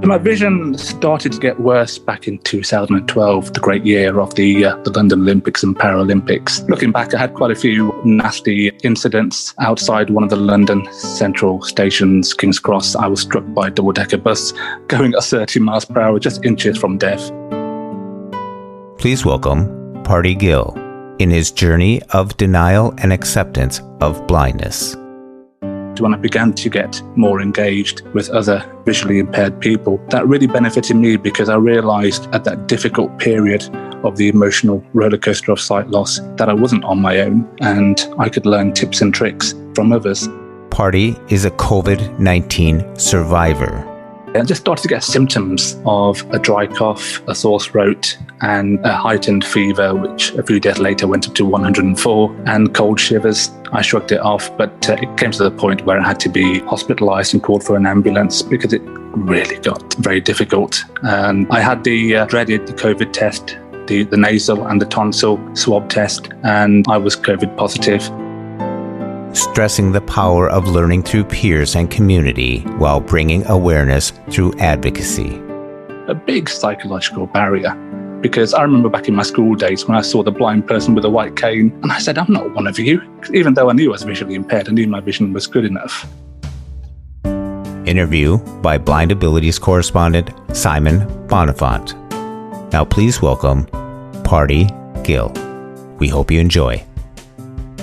My vision started to get worse back in 2012, the great year of the London Olympics and Paralympics. Looking back, I had quite a few nasty incidents outside one of the London Central stations, King's Cross. I was struck by a double-decker bus going at 30 miles per hour, just inches from death. Please welcome Pardy Gill in his journey of denial and acceptance of blindness. When I began to get more engaged with other visually impaired people, that really benefited me because I realised at that difficult period of the emotional rollercoaster of sight loss that I wasn't on my own and I could learn tips and tricks from others. Pardy is a COVID-19 survivor. I just started to get symptoms of a dry cough, a sore throat, and a heightened fever, which a few days later went up to 104, and cold shivers. I shrugged it off, but it came to the point where I had to be hospitalised and called for an ambulance because it really got very difficult. And I had the dreaded COVID test, the nasal and the tonsil swab test, and I was COVID positive. Stressing the power of learning through peers and community while bringing awareness through advocacy. A big psychological barrier, because I remember back in my school days when I saw the blind person with a white cane and I said, I'm not one of you. Even though I knew I was visually impaired, I knew my vision was good enough. Interview by Blind Abilities correspondent Simon Bonenfant. Now please welcome Pardy Gill. We hope you enjoy.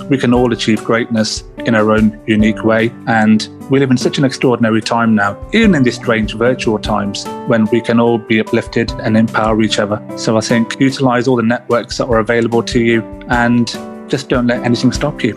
We can all achieve greatness in our own unique way, and we live in such an extraordinary time now, even in these strange virtual times when we can all be uplifted and empower each other. So I think utilise all the networks that are available to you and just don't let anything stop you.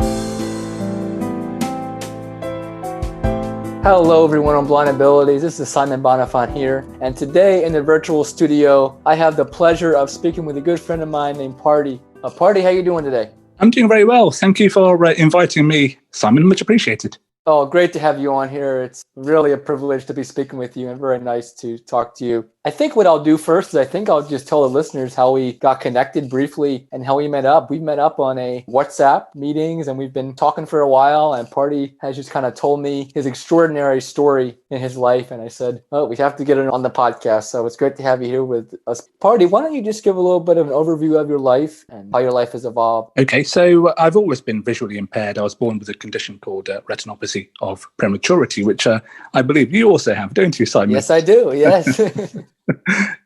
Hello everyone on Blind Abilities, this is Simon Bonenfant here, and today in the virtual studio I have the pleasure of speaking with a good friend of mine named Pardy. Pardy, how you doing today? I'm doing very well. Thank you for inviting me, Simon. Much appreciated. Oh, great to have you on here. It's really a privilege to be speaking with you and very nice to talk to you. I think what I'll do first is I think I'll just tell the listeners how we got connected briefly and how we met up. We met up on a WhatsApp meetings and we've been talking for a while, and Pardy has just kind of told me his extraordinary story in his life. And I said, oh, we have to get it on the podcast. So it's great to have you here with us. Pardy, why don't you just give a little bit of an overview of your life and how your life has evolved? Okay, so I've always been visually impaired. I was born with a condition called retinopathy of prematurity, which I believe you also have, don't you, Simon? Yes, I do. Yes.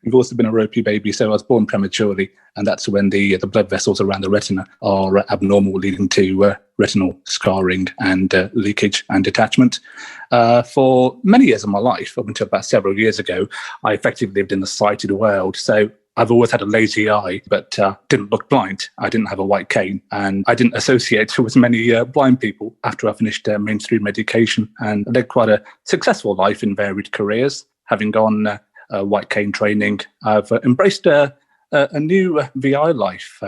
You've also been a ropey baby, so I was born prematurely, and that's when the blood vessels around the retina are abnormal, leading to retinal scarring and leakage and detachment. For many years of my life, up until about several years ago, I effectively lived in the sighted world. So I've always had a lazy eye, but didn't look blind. I didn't have a white cane, and I didn't associate with many blind people after I finished mainstream education, and I led quite a successful life in varied careers. Having gone white cane training, I've embraced a new VI life.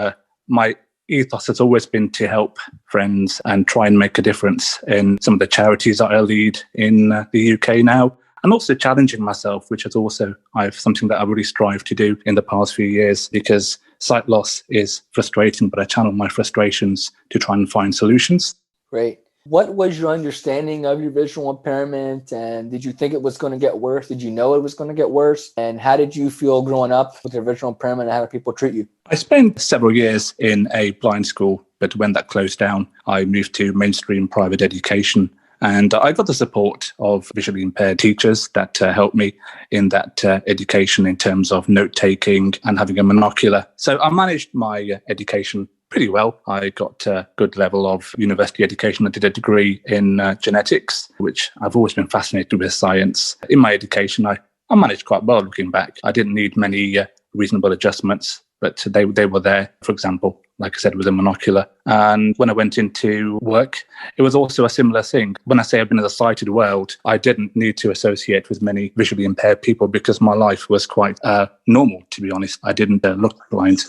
My ethos has always been to help friends and try and make a difference in some of the charities that I lead in the UK now, and also challenging myself, which is also something that I really strive to do in the past few years, because sight loss is frustrating, but I channel my frustrations to try and find solutions. Great. What was your understanding of your visual impairment, and did you think it was going to get worse? Did you know it was going to get worse? And how did you feel growing up with your visual impairment, and how did people treat you? I spent several years in a blind school, but when that closed down, I moved to mainstream private education. And I got the support of visually impaired teachers that helped me in that education in terms of note-taking and having a monocular. So I managed my education pretty well. I got a good level of university education. I did a degree in genetics, which I've always been fascinated with science. In my education, I managed quite well looking back. I didn't need many reasonable adjustments, but they were there, for example, like I said, with a monocular. And when I went into work, it was also a similar thing. When I say I've been in the sighted world, I didn't need to associate with many visually impaired people because my life was quite normal, to be honest. I didn't look blind.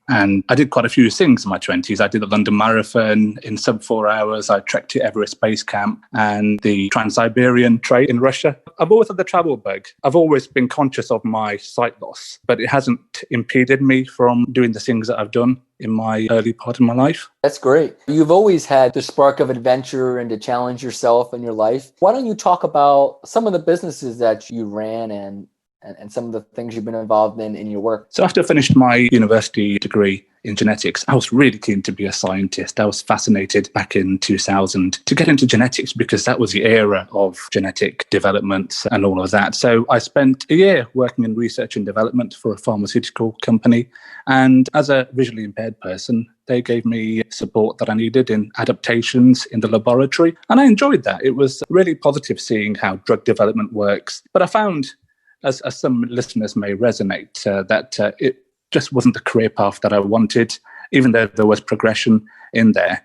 And I did quite a few things in my 20s. I did the London Marathon in sub 4 hours. I trekked to Everest Base Camp and the Trans-Siberian Trade in Russia. I've always had the travel bug. I've always been conscious of my sight loss, but it hasn't impeded me from doing the things that I've done in my early part of my life. That's great. You've always had the spark of adventure and to challenge yourself in your life. Why don't you talk about some of the businesses that you ran and and some of the things you've been involved in your work? So after I finished my university degree in genetics, I was really keen to be a scientist. I was fascinated back in 2000 to get into genetics because that was the era of genetic development and all of that. So I spent a year working in research and development for a pharmaceutical company. And as a visually impaired person, they gave me support that I needed in adaptations in the laboratory. And I enjoyed that. It was really positive seeing how drug development works. But I found, as some listeners may resonate, that it just wasn't the career path that I wanted, even though there was progression in there.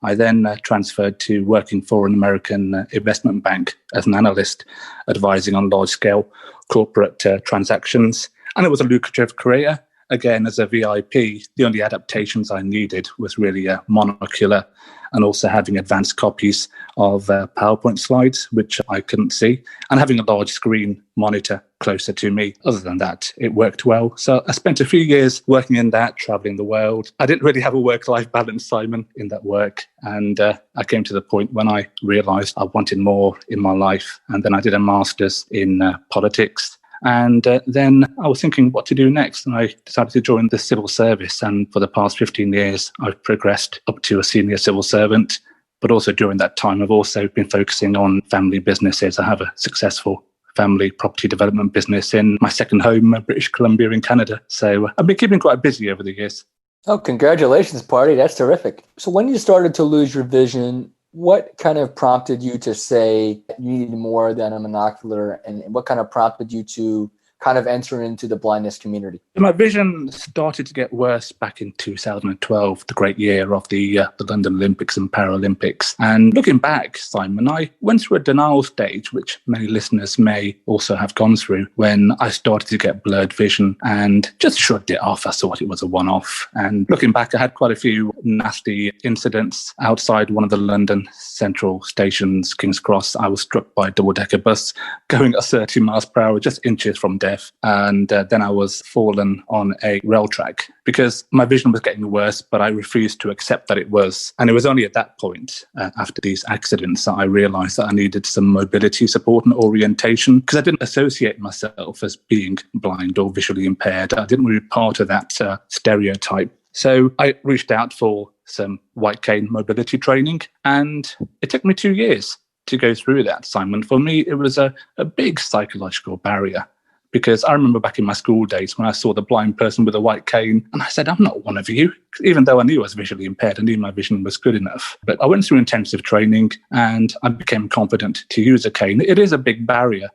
I then transferred to working for an American investment bank as an analyst, advising on large-scale corporate transactions. And it was a lucrative career. Again, as a VIP, the only adaptations I needed was really monocular and also having advanced copies of PowerPoint slides, which I couldn't see, and having a large screen monitor closer to me. Other than that, it worked well. So I spent a few years working in that, traveling the world. I didn't really have a work-life balance, Simon, in that work. And I came to the point when I realized I wanted more in my life. And then I did a master's in politics. And then I was thinking what to do next. And I decided to join the civil service. And for the past 15 years, I've progressed up to a senior civil servant. But also during that time, I've also been focusing on family businesses. I have a successful family property development business in my second home, British Columbia in Canada. So I've been keeping quite busy over the years. Oh, congratulations, Pardy. That's terrific. So when you started to lose your vision, what kind of prompted you to say you needed more than a monocular, and what kind of prompted you to kind of enter into the blindness community? My vision started to get worse back in 2012, the great year of the London Olympics and Paralympics. And looking back, Simon, I went through a denial stage, which many listeners may also have gone through, when I started to get blurred vision and just shrugged it off. I thought it was a one-off. And looking back, I had quite a few nasty incidents outside one of the London Central stations, King's Cross. I was struck by a double-decker bus going at 30 miles per hour, just inches from death. And then I was fallen on a rail track because my vision was getting worse, but I refused to accept that it was. And it was only at that point, after these accidents, that I realized that I needed some mobility support and orientation, because I didn't associate myself as being blind or visually impaired. I didn't really be part of that stereotype. So I reached out for some white cane mobility training, and it took me 2 years to go through that, Simon. For me, it was a big psychological barrier. Because I remember back in my school days when I saw the blind person with a white cane, and I said, I'm not one of you. Even though I knew I was visually impaired, I knew my vision was good enough. But I went through intensive training and I became confident to use a cane. It is a big barrier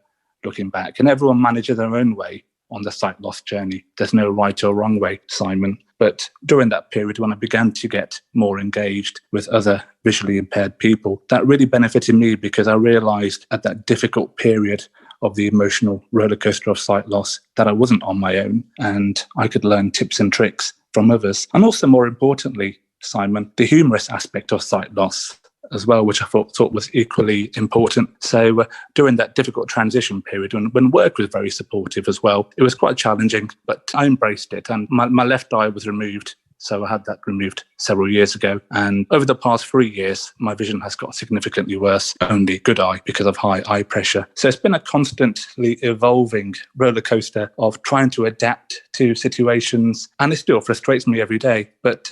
looking back, and everyone manages their own way on the sight loss journey. There's no right or wrong way, Simon. But during that period, when I began to get more engaged with other visually impaired people, that really benefited me, because I realized at that difficult period of the emotional roller coaster of sight loss that I wasn't on my own, and I could learn tips and tricks from others. And also, more importantly, Simon, the humorous aspect of sight loss as well, which I thought was equally important. So during that difficult transition period, when work was very supportive as well, it was quite challenging, but I embraced it. And my left eye was removed. So I had that removed several years ago. And over the past 3 years, my vision has got significantly worse, only good eye, because of high eye pressure. So it's been a constantly evolving roller coaster of trying to adapt to situations. And it still frustrates me every day. But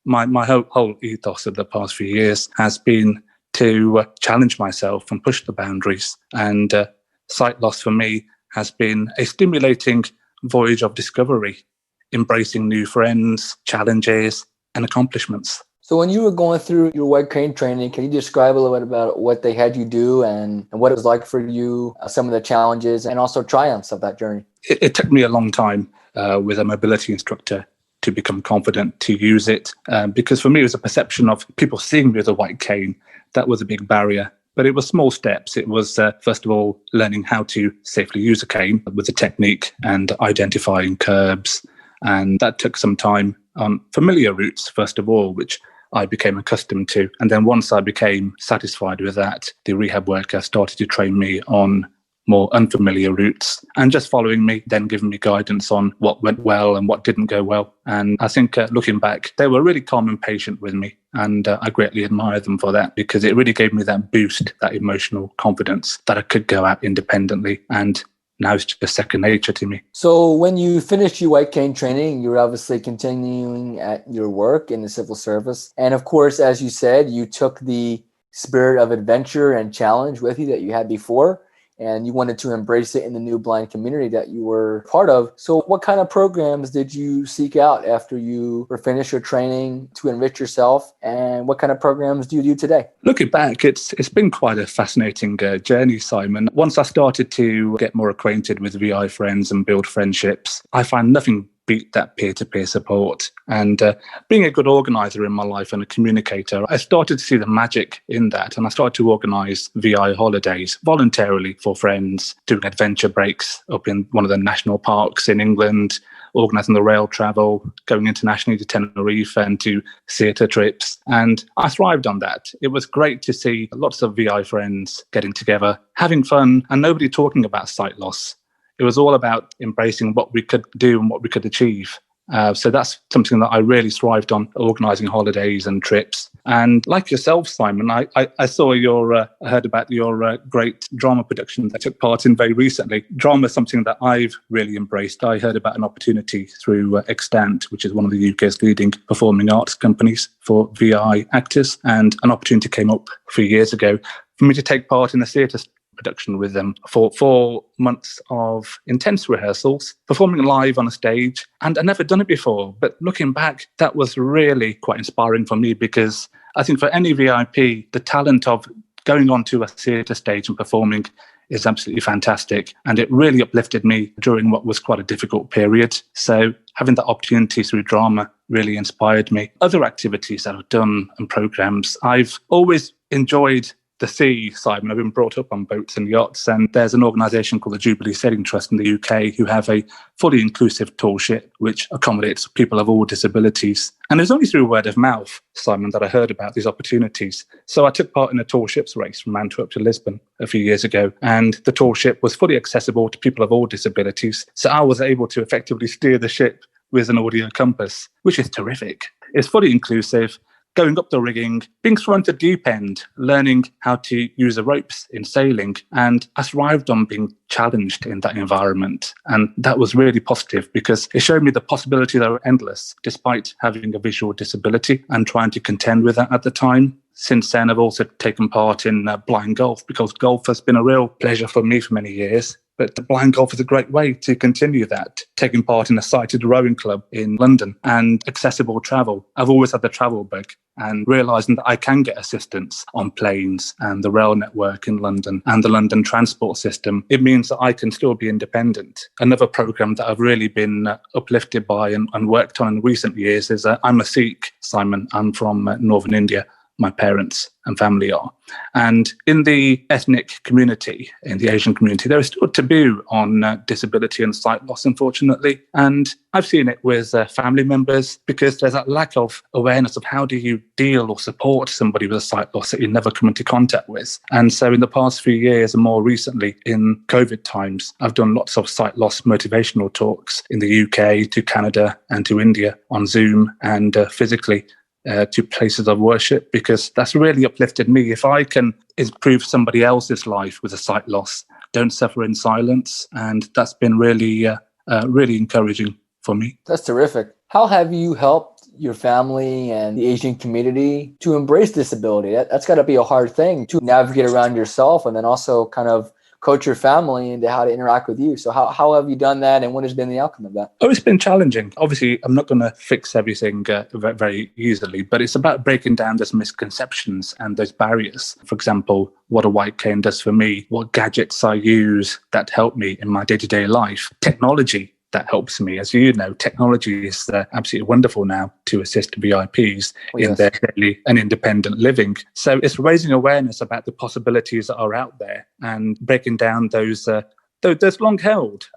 my whole ethos of the past few years has been to challenge myself and push the boundaries. And sight loss for me has been a stimulating voyage of discovery, embracing new friends, challenges, and accomplishments. So when you were going through your white cane training, can you describe a little bit about what they had you do and what it was like for you, some of the challenges and also triumphs of that journey? It took me a long time with a mobility instructor to become confident to use it, because for me it was a perception of people seeing me with a white cane. That was a big barrier. But it was small steps. It was, first of all, learning how to safely use a cane with the technique and identifying curbs. And that took some time on familiar routes, first of all, which I became accustomed to. And then once I became satisfied with that, the rehab worker started to train me on more unfamiliar routes and just following me, then giving me guidance on what went well and what didn't go well. And I think looking back, they were really calm and patient with me. And I greatly admire them for that, because it really gave me that boost, that emotional confidence that I could go out independently and now it's just second nature to me. So when you finished your white cane training, you were obviously continuing at your work in the civil service. And of course, as you said, you took the spirit of adventure and challenge with you that you had before, and you wanted to embrace it in the new blind community that you were part of. So what kind of programs did you seek out after you were finished your training to enrich yourself? And what kind of programs do you do today? Looking back, it's been quite a fascinating journey, Simon. Once I started to get more acquainted with VI friends and build friendships, I find nothing beat that peer-to-peer support. And being a good organizer in my life and a communicator, I started to see the magic in that. And I started to organize VI holidays voluntarily for friends, doing adventure breaks up in one of the national parks in England, organising the rail travel, going internationally to Tenerife and to theatre trips. And I thrived on that. It was great to see lots of VI friends getting together, having fun, and nobody talking about sight loss. It was all about embracing what we could do and what we could achieve. So that's something that I really thrived on, organising holidays and trips. And like yourself, Simon, I saw I heard about your great drama production that took part in very recently. Drama is something that I've really embraced. I heard about an opportunity through Extant, which is one of the UK's leading performing arts companies for VI actors. And an opportunity came up a few years ago for me to take part in a theatre production with them for 4 months of intense rehearsals, performing live on a stage. And I'd never done it before. But looking back, that was really quite inspiring for me, because I think for any VIP, the talent of going onto a theatre stage and performing is absolutely fantastic. And it really uplifted me during what was quite a difficult period. So having that opportunity through drama really inspired me. Other activities that I've done and programs, I've always enjoyed the sea, Simon. I've been brought up on boats and yachts, and there's an organisation called the Jubilee Sailing Trust in the UK who have a fully inclusive tall ship which accommodates people of all disabilities. And it was only through word of mouth, Simon, that I heard about these opportunities. So I took part in a tall ships race from Antwerp to Lisbon a few years ago, and the tall ship was fully accessible to people of all disabilities. So I was able to effectively steer the ship with an audio compass, which is terrific. It's fully inclusive, going up the rigging, being thrown to the deep end, learning how to use the ropes in sailing. And I thrived on being challenged in that environment. And that was really positive, because it showed me the possibilities that were endless, despite having a visual disability and trying to contend with that at the time. Since then, I've also taken part in blind golf, because golf has been a real pleasure for me for many years. But blind golf is a great way to continue that, taking part in a sighted rowing club in London and accessible travel. I've always had the travel bug, and realising that I can get assistance on planes and the rail network in London and the London transport system, it means that I can still be independent. Another programme that I've really been uplifted by and worked on in recent years is I'm a Sikh, Simon. I'm from northern India. My parents and family are. And in the ethnic community, in the Asian community, there is still a taboo on disability and sight loss, unfortunately. And I've seen it with family members, because there's that lack of awareness of how do you deal or support somebody with a sight loss that you never come into contact with. And so in the past few years, and more recently in COVID times, I've done lots of sight loss motivational talks in the UK, to Canada and to India on Zoom and physically to places of worship, because that's really uplifted me. If I can improve somebody else's life with a sight loss, don't suffer in silence. And that's been really, really encouraging for me. That's terrific. How have you helped your family and the Asian community to embrace disability? That's got to be a hard thing to navigate around yourself, and then also kind of coach your family into how to interact with you. So how have you done that, and what has been the outcome of that? Oh, it's been challenging. Obviously, I'm not going to fix everything very easily, but it's about breaking down those misconceptions and those barriers. For example, what a white cane does for me, what gadgets I use that help me in my day-to-day life, technology that helps me. As you know, technology is absolutely wonderful now to assist VIPs in their daily and independent living. So it's raising awareness about the possibilities that are out there and breaking down those long-held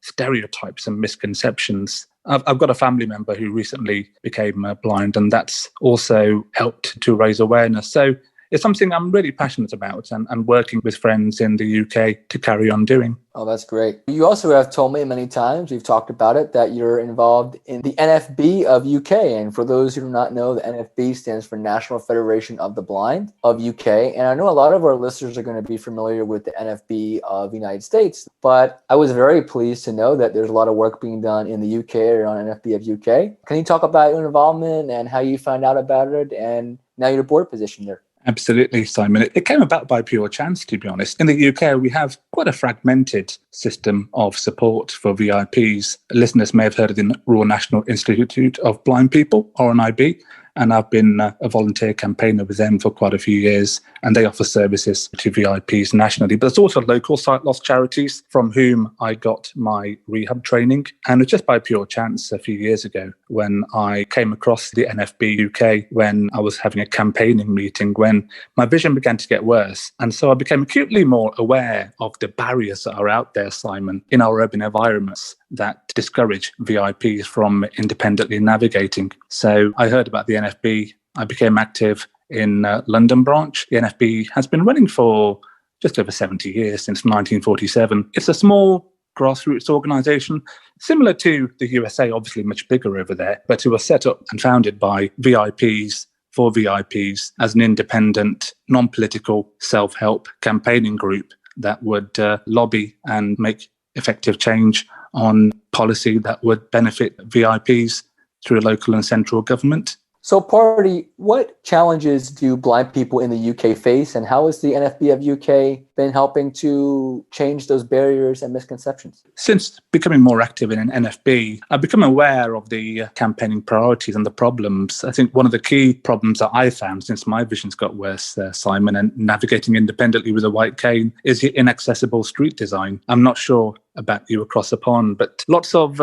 stereotypes and misconceptions. I've got a family member who recently became blind, and that's also helped to raise awareness. So it's something I'm really passionate about and working with friends in the UK to carry on doing. Oh, that's great. You also have told me many times, we've talked about it, that you're involved in the NFB of UK. And for those who do not know, the NFB stands for National Federation of the Blind of UK. And I know a lot of our listeners are going to be familiar with the NFB of the United States, but I was very pleased to know that there's a lot of work being done in the UK or on NFB of UK. Can you talk about your involvement and how you found out about it and now your board position there? Absolutely, Simon. It came about by pure chance, to be honest. In the UK, we have quite a fragmented system of support for VIPs. Listeners may have heard of the Royal National Institute of Blind People, RNIB, and I've been a volunteer campaigner with them for quite a few years, and they offer services to VIPs nationally. But there's also local sight loss charities from whom I got my rehab training. And it's just by pure chance a few years ago when I came across the NFB UK when I was having a campaigning meeting when my vision began to get worse. And so I became acutely more aware of the barriers that are out there, Simon, in our urban environments that discourage VIPs from independently navigating. So I heard about the NFB. I became active in London branch. The NFB has been running for just over 70 years, since 1947. It's a small grassroots organisation, similar to the USA, obviously much bigger over there, but who was set up and founded by VIPs for VIPs as an independent, non-political self-help campaigning group that would lobby and make effective change on policy that would benefit VIPs through local and central government. So, Pardy, what challenges do blind people in the UK face, and how has the NFB of UK been helping to change those barriers and misconceptions? Since becoming more active in an NFB, I've become aware of the campaigning priorities and the problems. I think one of the key problems that I found since my vision's got worse, Simon, and navigating independently with a white cane is the inaccessible street design. I'm not sure about you across the pond, but lots of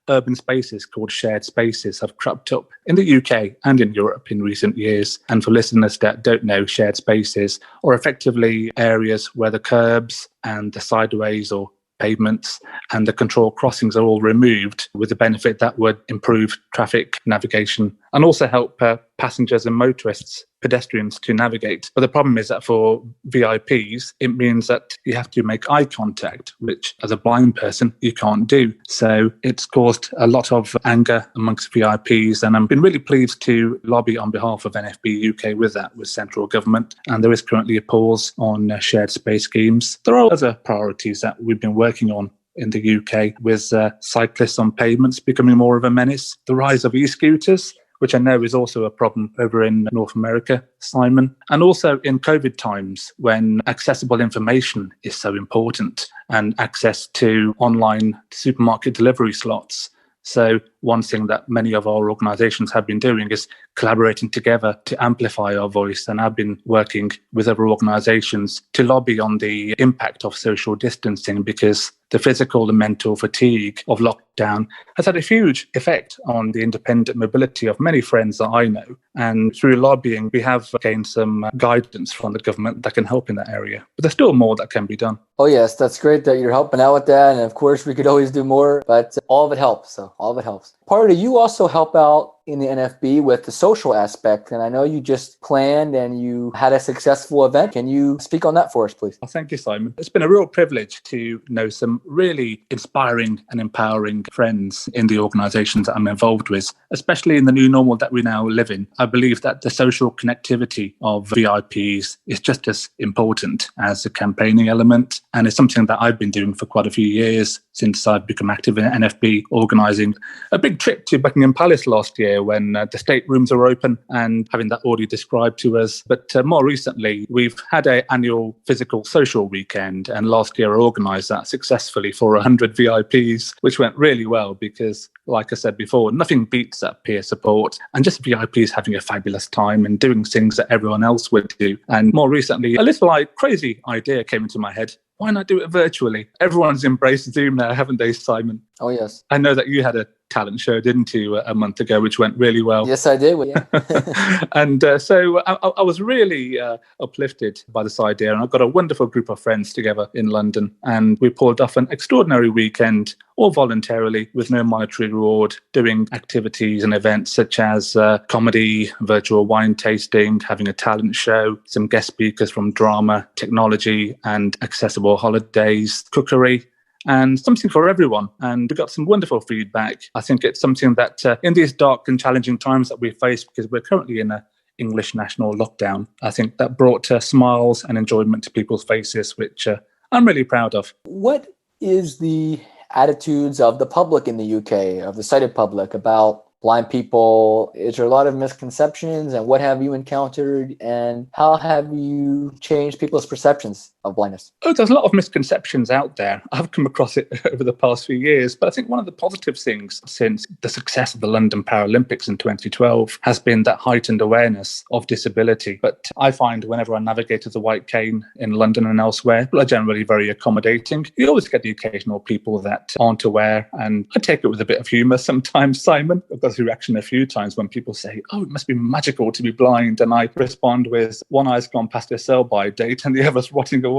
urban spaces called shared spaces have cropped up in the UK and in Europe in recent years. And for listeners that don't know, shared spaces are effectively areas where the curbs and the sideways or pavements and the control crossings are all removed, with the benefit that would improve traffic navigation and also help passengers and motorists, pedestrians, to navigate. But the problem is that for VIPs, it means that you have to make eye contact, which as a blind person, you can't do. So it's caused a lot of anger amongst VIPs, and I've been really pleased to lobby on behalf of NFB UK with that, with central government. And there is currently a pause on shared space schemes. There are other priorities that we've been working on in the UK, with cyclists on pavements becoming more of a menace, the rise of e-scooters, which I know is also a problem over in North America, Simon. And also in COVID times, when accessible information is so important and access to online supermarket delivery slots. So one thing that many of our organisations have been doing is collaborating together to amplify our voice. And I've been working with other organisations to lobby on the impact of social distancing, because the physical and mental fatigue of lockdown has had a huge effect on the independent mobility of many friends that I know. And through lobbying, we have gained some guidance from the government that can help in that area. But there's still more that can be done. Oh, yes, that's great that you're helping out with that. And of course, we could always do more, but all of it helps. So all of it helps. Pardy, you also help out in the NFB with the social aspect. And I know you just planned and you had a successful event. Can you speak on that for us, please? Well, thank you, Simon. It's been a real privilege to know some really inspiring and empowering friends in the organisations that I'm involved with, especially in the new normal that we now live in. I believe that the social connectivity of VIPs is just as important as the campaigning element. And it's something that I've been doing for quite a few years since I've become active in NFB, organising a big trip to Buckingham Palace last year when the state rooms are open and having that already described to us. But more recently, we've had an annual physical social weekend, and last year I organised that successfully for 100 VIPs, which went really well because, like I said before, nothing beats that peer support and just VIPs having a fabulous time and doing things that everyone else would do. And more recently, a little crazy idea came into my head. Why not do it virtually? Everyone's embraced Zoom now, haven't they, Simon? Oh, yes. I know that you had a talent show, didn't you, a month ago, which went really well. Yes, I did. Yeah. And so I was really uplifted by this idea. And I got a wonderful group of friends together in London. And we pulled off an extraordinary weekend all voluntarily with no monetary reward, doing activities and events such as comedy, virtual wine tasting, having a talent show, some guest speakers from drama, technology and accessible holidays, cookery, and something for everyone. And we got some wonderful feedback. I think it's something that in these dark and challenging times that we face, because we're currently in a English national lockdown, I think that brought smiles and enjoyment to people's faces, which I'm really proud of. What is the attitudes of the public in the UK, of the sighted public, about blind people? Is there a lot of misconceptions, and what have you encountered, and how have you changed people's perceptions of blindness? Oh, there's a lot of misconceptions out there. I've come across it over the past few years, but I think one of the positive things since the success of the London Paralympics in 2012 has been that heightened awareness of disability. But I find whenever I navigate with a white cane in London and elsewhere, people are generally very accommodating. You always get the occasional people that aren't aware, and I take it with a bit of humour sometimes, Simon. I've got a reaction a few times when people say, oh, it must be magical to be blind, and I respond with, one eye's gone past their sell-by date and the other's rotting away.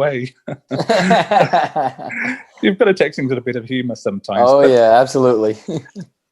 You've got to take things with a bit of humour sometimes. Oh, yeah, absolutely.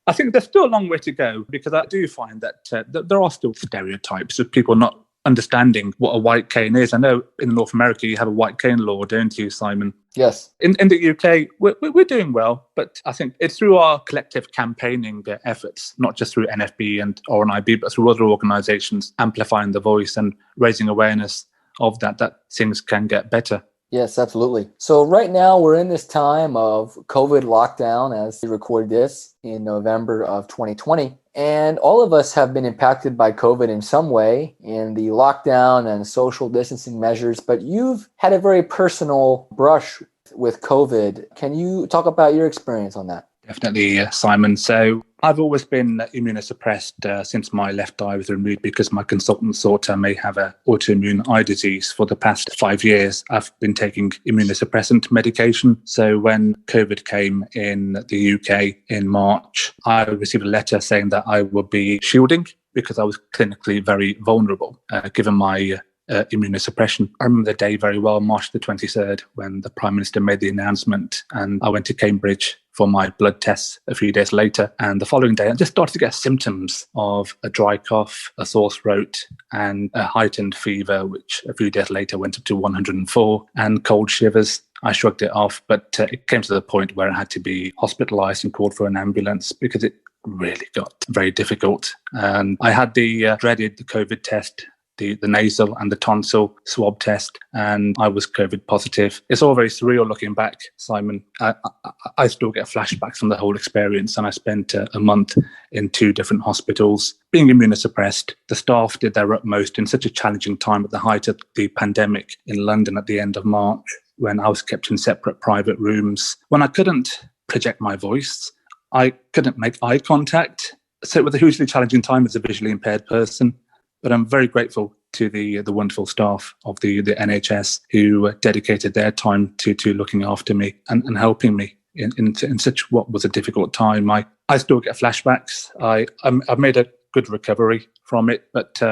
I think there's still a long way to go, because I do find that there are still stereotypes of people not understanding what a white cane is. I know in North America you have a white cane law, don't you, Simon? Yes. In the UK, we're doing well, but I think it's through our collective campaigning efforts, not just through NFB and RNIB, but through other organisations, amplifying the voice and raising awareness of that things can get better. Yes, absolutely. So right now we're in this time of COVID lockdown as we record this in November of 2020. And all of us have been impacted by COVID in some way in the lockdown and social distancing measures, but you've had a very personal brush with COVID. Can you talk about your experience on that? Definitely, Simon. So I've always been immunosuppressed since my left eye was removed, because my consultant thought I may have an autoimmune eye disease. For the past 5 years, I've been taking immunosuppressant medication. So when COVID came in the UK in March, I received a letter saying that I would be shielding because I was clinically very vulnerable, given my immunosuppression. I remember the day very well, March the 23rd, when the Prime Minister made the announcement, and I went to Cambridge for my blood tests a few days later. And the following day, I just started to get symptoms of a dry cough, a sore throat, and a heightened fever, which a few days later went up to 104, and cold shivers. I shrugged it off, but it came to the point where I had to be hospitalised and called for an ambulance, because it really got very difficult. And I had the dreaded COVID test, the nasal and the tonsil swab test, and I was COVID positive. It's all very surreal looking back, Simon. I still get flashbacks from the whole experience, and I spent a month in 2 different hospitals being immunosuppressed. The staff did their utmost in such a challenging time at the height of the pandemic in London at the end of March, when I was kept in separate private rooms, when I couldn't project my voice, I couldn't make eye contact. So it was a hugely challenging time as a visually impaired person. But I'm very grateful to the wonderful staff of the NHS who dedicated their time to looking after me and helping me in such what was a difficult time. I still get flashbacks. I've made a good recovery from it, but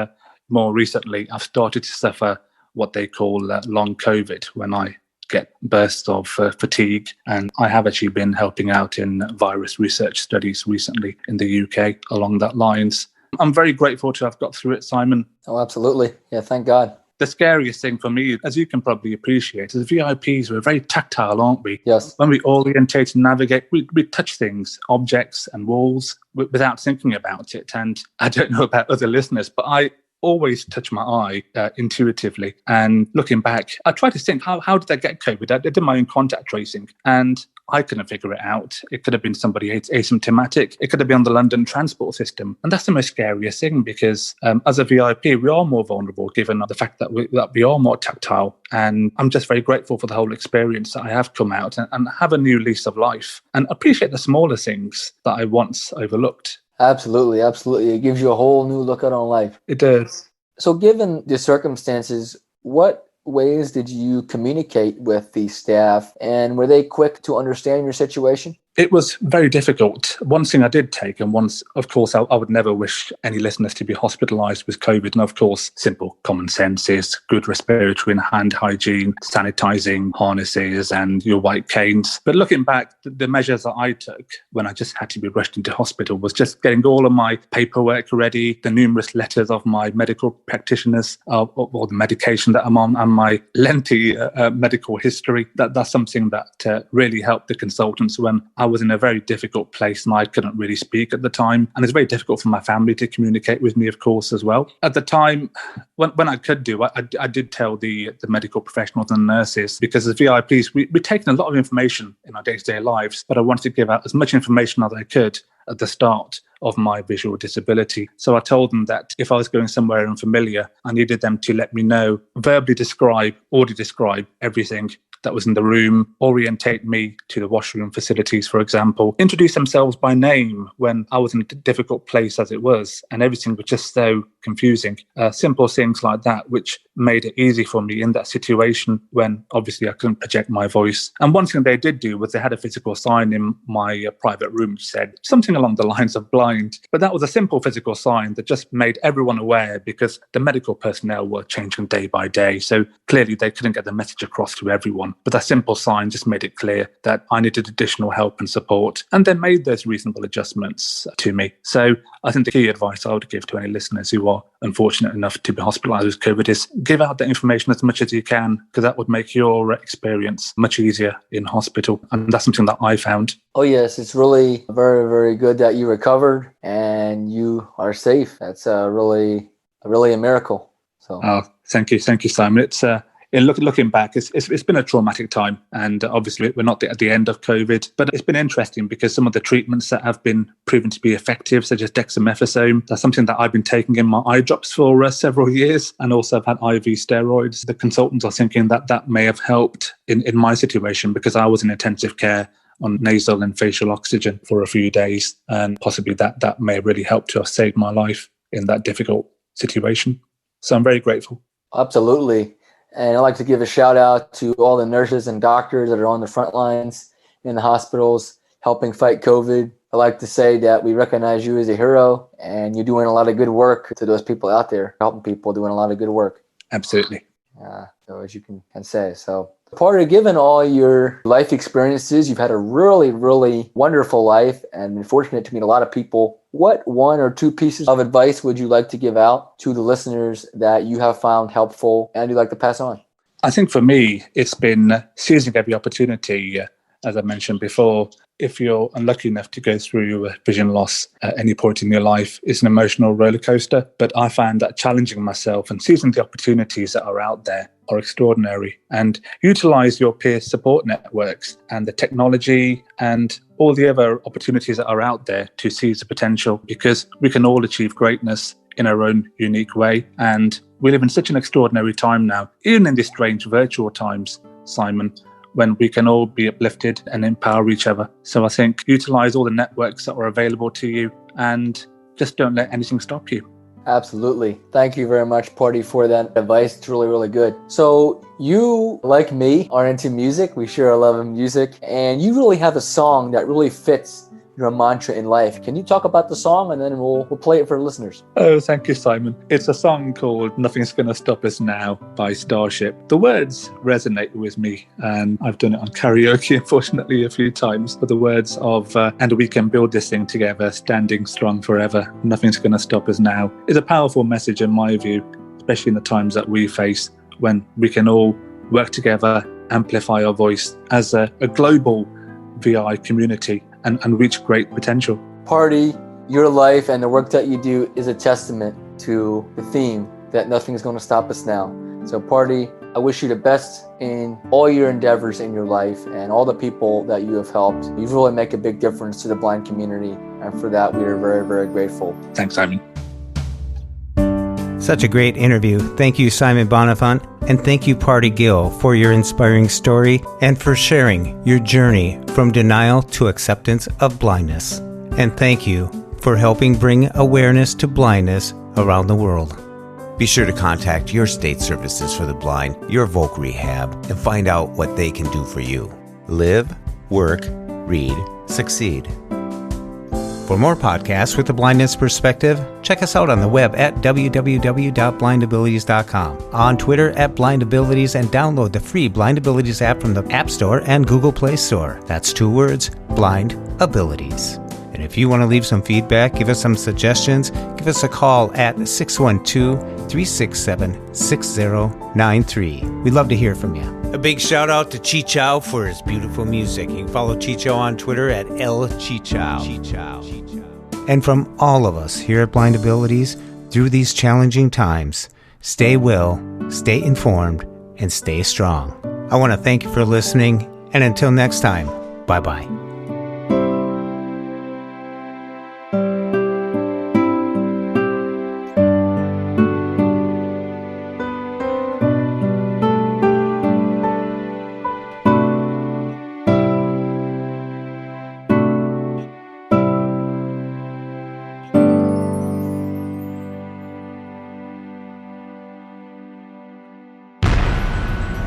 more recently I've started to suffer what they call long COVID, when I get bursts of fatigue. And I have actually been helping out in virus research studies recently in the UK along that lines. I'm very grateful to have got through it, Simon. Oh, absolutely. Yeah, thank God. The scariest thing for me, as you can probably appreciate, is VIPs, we're very tactile, aren't we? Yes. When we orientate and navigate, we touch things, objects and walls without thinking about it. And I don't know about other listeners, but I always touch my eye intuitively. And looking back, I try to think, how did I get COVID? I did my own contact tracing, and I couldn't figure it out. It could have been somebody asymptomatic. It could have been on the London transport system. And that's the most scariest thing, because as a VIP, we are more vulnerable, given the fact that we are more tactile. And I'm just very grateful for the whole experience that I have come out and have a new lease of life, and appreciate the smaller things that I once overlooked. Absolutely, absolutely. It gives you a whole new look on life. It does. So given the circumstances, what ways did you communicate with the staff, and were they quick to understand your situation? It was very difficult. One thing I did take, and once, of course, I would never wish any listeners to be hospitalised with COVID. And of course, simple common sense is good respiratory and hand hygiene, sanitising harnesses and your white canes. But looking back, the measures that I took when I just had to be rushed into hospital was just getting all of my paperwork ready, the numerous letters of my medical practitioners or the medication that I'm on, and my lengthy medical history. That's something that really helped the consultants when I was in a very difficult place and I couldn't really speak at the time. And it's very difficult for my family to communicate with me, of course, as well. At the time, when I could do, I did tell the medical professionals and nurses, because as VIPs, we're taking a lot of information in our day-to-day lives, but I wanted to give out as much information as I could at the start of my visual disability. So I told them that if I was going somewhere unfamiliar, I needed them to let me know, verbally describe, audio describe everything that was in the room, orientate me to the washroom facilities, for example, introduce themselves by name when I was in a difficult place as it was, and everything was just so confusing. Simple things like that, which made it easy for me in that situation when obviously I couldn't project my voice. And one thing they did do was they had a physical sign in my private room which said something along the lines of blind. But that was a simple physical sign that just made everyone aware, because the medical personnel were changing day by day. So clearly they couldn't get the message across to everyone. But that simple sign just made it clear that I needed additional help and support. And they made those reasonable adjustments to me. So I think the key advice I would give to any listeners who are unfortunate enough to be hospitalised with COVID is give out that information as much as you can, because that would make your experience much easier in hospital. And that's something that I found. Oh, yes. It's really very, very good that you recovered and you are safe. That's really a miracle. So, oh, thank you. Thank you, Simon. It's looking back, it's been a traumatic time, and obviously we're not at the end of COVID, but it's been interesting because some of the treatments that have been proven to be effective, such as dexamethasone, that's something that I've been taking in my eye drops for several years, and also I've had IV steroids. The consultants are thinking that may have helped in my situation, because I was in intensive care on nasal and facial oxygen for a few days, and possibly that may have really helped to have saved my life in that difficult situation. So I'm very grateful. Absolutely. And I'd like to give a shout out to all the nurses and doctors that are on the front lines in the hospitals helping fight COVID. I'd like to say that we recognize you as a hero, and you're doing a lot of good work to those people out there, helping people, doing a lot of good work. Absolutely. So as you can say. So, Pardy, given all your life experiences, you've had a really, really wonderful life and been fortunate to meet a lot of people. What one or two pieces of advice would you like to give out to the listeners that you have found helpful and you'd like to pass on? I think for me, it's been seizing every opportunity. As I mentioned before, if you're unlucky enough to go through vision loss at any point in your life, it's an emotional roller coaster. But I find that challenging myself and seizing the opportunities that are out there are extraordinary. And utilize your peer support networks and the technology and all the other opportunities that are out there to seize the potential, because we can all achieve greatness in our own unique way. And we live in such an extraordinary time now, even in these strange virtual times, Simon, when we can all be uplifted and empower each other. So I think utilize all the networks that are available to you and just don't let anything stop you. Absolutely. Thank you very much, Pardy, for that advice. It's really, really good. So you, like me, are into music. We share a love of music, and you really have a song that really fits your mantra in life. Can you talk about the song, and then we'll play it for the listeners? Oh, thank you, Simon. It's a song called Nothing's Gonna Stop Us Now by Starship. The words resonate with me, and I've done it on karaoke, unfortunately, a few times. But the words of, and we can build this thing together, standing strong forever, nothing's gonna stop us now, is a powerful message in my view, especially in the times that we face, when we can all work together, amplify our voice as a global VI community and reach great potential. Pardy, your life and the work that you do is a testament to the theme that nothing's going to stop us now. So Pardy, I wish you the best in all your endeavors in your life and all the people that you have helped. You really make a big difference to the blind community, and for that we are very, very grateful. Thanks, Simon. Such a great interview. Thank you, Simon Bonenfant, and thank you, Pardy Gill, for your inspiring story and for sharing your journey from denial to acceptance of blindness. And thank you for helping bring awareness to blindness around the world. Be sure to contact your state services for the blind, your Voc Rehab, and find out what they can do for you. Live, work, read, succeed. succeed. For more podcasts with the blindness perspective, check us out on the web at www.blindabilities.com, on Twitter at blindabilities, and download the free Blind Abilities app from the App Store and Google Play Store. That's 2 words, Blind Abilities. And if you want to leave some feedback, give us some suggestions, give us a call at 612-367-6093. We'd love to hear from you. A big shout out to Chichow for his beautiful music. You can follow Chichow on Twitter at LChichow. And from all of us here at Blind Abilities, through these challenging times, stay well, stay informed, and stay strong. I want to thank you for listening, and until next time, bye-bye.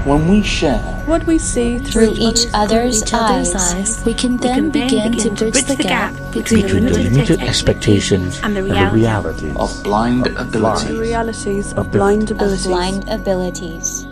When we share what we see through each other's eyes, we can then begin to bridge the gap between the limited expectations and the realities of blind abilities. The realities of blind abilities.